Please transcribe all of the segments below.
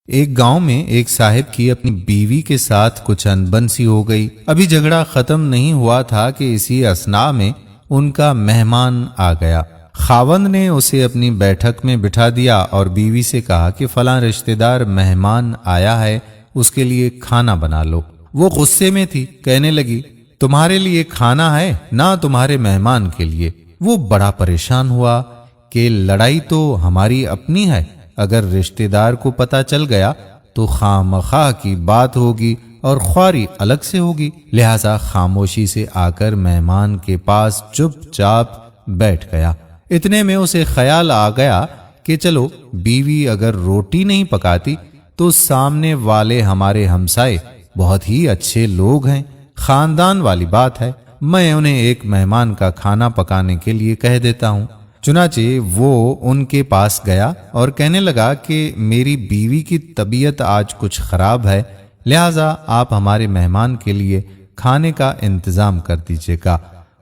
ایک گاؤں میں ایک صاحب کی اپنی بیوی کے ساتھ کچھ انبن سی ہو گئی۔ ابھی جھگڑا ختم نہیں ہوا تھا کہ اسی اثناء میں ان کا مہمان آ گیا۔ خاوند نے اسے اپنی بیٹھک میں بٹھا دیا اور بیوی سے کہا کہ فلاں رشتہ دار مہمان آیا ہے، اس کے لیے کھانا بنا لو۔ وہ غصے میں تھی، کہنے لگی تمہارے لیے کھانا ہے نہ تمہارے مہمان کے لیے۔ وہ بڑا پریشان ہوا کہ لڑائی تو ہماری اپنی ہے، اگر رشتہ دار کو پتہ چل گیا تو خواہ کی بات ہوگی اور خواری الگ سے ہوگی، لہذا خاموشی سے آ کر مہمان کے پاس چپ چاپ بیٹھ گیا۔ اتنے میں اسے خیال آ گیا کہ چلو بیوی اگر روٹی نہیں پکاتی تو سامنے والے ہمارے ہمسائے بہت ہی اچھے لوگ ہیں، خاندان والی بات ہے، میں انہیں ایک مہمان کا کھانا پکانے کے لیے کہہ دیتا ہوں۔ چنانچہ وہ ان کے پاس گیا اور کہنے لگا کہ میری بیوی کی طبیعت آج کچھ خراب ہے، لہذا آپ ہمارے مہمان کے لیے کھانے کا انتظام کر دیجیے گا۔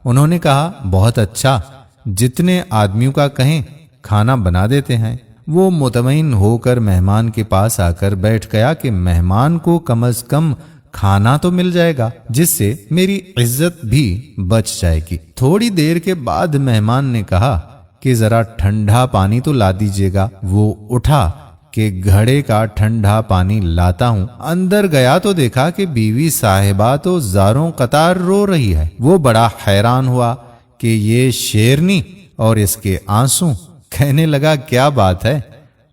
انہوں نے کہا بہت اچھا، جتنے آدمیوں کا کہیں کھانا بنا دیتے ہیں۔ وہ مطمئن ہو کر مہمان کے پاس آ کر بیٹھ گیا کہ مہمان کو کم از کم کھانا تو مل جائے گا، جس سے میری عزت بھی بچ جائے گی۔ تھوڑی دیر کے بعد مہمان نے کہا کہ ذرا ٹھنڈا پانی تو لا دیجیے گا۔ وہ اٹھا کہ گھڑے کا ٹھنڈا پانی لاتا ہوں۔ اندر گیا تو دیکھا کہ بیوی صاحبہ تو زاروں قطار رو رہی ہے۔ وہ بڑا حیران ہوا کہ یہ شیرنی اور اس کے آنسو، کہنے لگا کیا بات ہے؟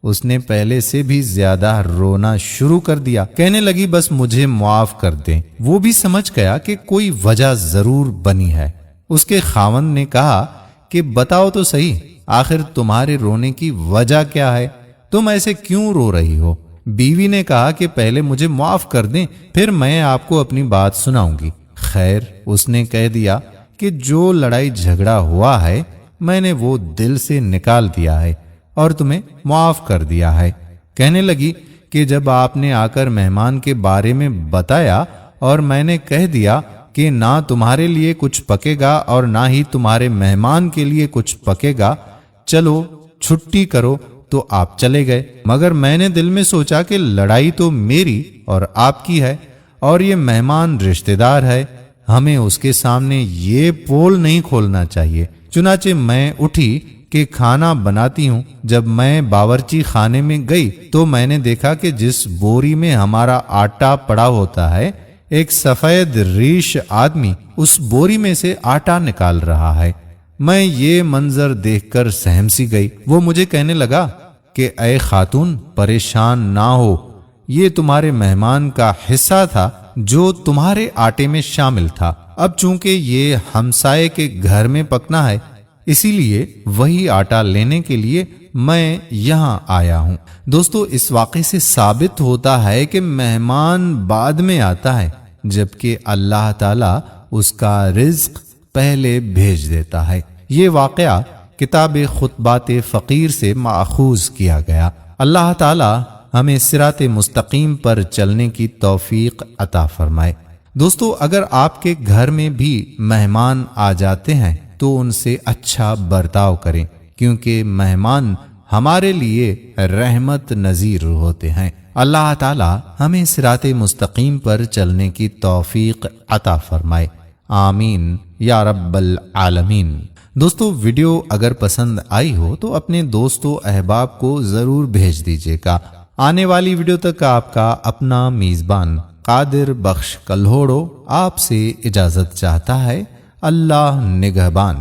اس نے پہلے سے بھی زیادہ رونا شروع کر دیا۔ کہنے لگی بس مجھے معاف کر دیں۔ وہ بھی سمجھ گیا کہ کوئی وجہ ضرور بنی ہے۔ اس کے خاوند نے کہا کہ بتاؤ تو صحیح، آخر تمہارے رونے کی وجہ کیا ہے؟ تم ایسے کیوں رو رہی ہو؟ بیوی نے کہا کہ پہلے مجھے معاف کر دیں، پھر میں آپ کو اپنی بات سناؤں گی۔ خیر، اس نے کہہ دیا کہ جو لڑائی جھگڑا ہوا ہے میں نے وہ دل سے نکال دیا ہے اور تمہیں معاف کر دیا ہے۔ کہنے لگی کہ جب آپ نے آ کر مہمان کے بارے میں بتایا اور میں نے کہہ دیا کہ نہ تمہارے لیے کچھ پکے گا اور نہ ہی تمہارے مہمان کے لیے کچھ پکے گا، چلو چھٹی کرو، تو آپ چلے گئے۔ مگر میں نے دل میں سوچا کہ لڑائی تو میری اور آپ کی ہے اور یہ مہمان رشتہ دار ہے، ہمیں اس کے سامنے یہ پول نہیں کھولنا چاہیے۔ چنانچہ میں اٹھی کہ کھانا بناتی ہوں۔ جب میں باورچی خانے میں گئی تو میں نے دیکھا کہ جس بوری میں ہمارا آٹا پڑا ہوتا ہے، ایک سفید ریش آدمی اس بوری میں سے آٹا نکال رہا ہے۔ میں یہ منظر دیکھ کر سہم سی گئی۔ وہ مجھے کہنے لگا کہ اے خاتون پریشان نہ ہو، یہ تمہارے مہمان کا حصہ تھا جو تمہارے آٹے میں شامل تھا۔ اب چونکہ یہ ہمسائے کے گھر میں پکنا ہے، اسی لیے وہی آٹا لینے کے لیے میں یہاں آیا ہوں۔ دوستو، اس واقعے سے ثابت ہوتا ہے کہ مہمان بعد میں آتا ہے، جبکہ اللہ تعالیٰ اس کا رزق پہلے بھیج دیتا ہے۔ یہ واقعہ کتاب خطبات فقیر سے ماخوذ کیا گیا۔ اللہ تعالیٰ ہمیں صراط مستقیم پر چلنے کی توفیق عطا فرمائے۔ دوستو، اگر آپ کے گھر میں بھی مہمان آ جاتے ہیں تو ان سے اچھا برتاؤ کریں، کیونکہ مہمان ہمارے لیے رحمت نذیر ہوتے ہیں۔ اللہ تعالیٰ ہمیں صراط مستقیم پر چلنے کی توفیق عطا فرمائے، آمین یا رب العالمین۔ دوستو، ویڈیو اگر پسند آئی ہو تو اپنے دوستوں احباب کو ضرور بھیج دیجیے گا۔ آنے والی ویڈیو تک آپ کا اپنا میزبان قادر بخش کلہوڑو آپ سے اجازت چاہتا ہے۔ اللہ نگہبان۔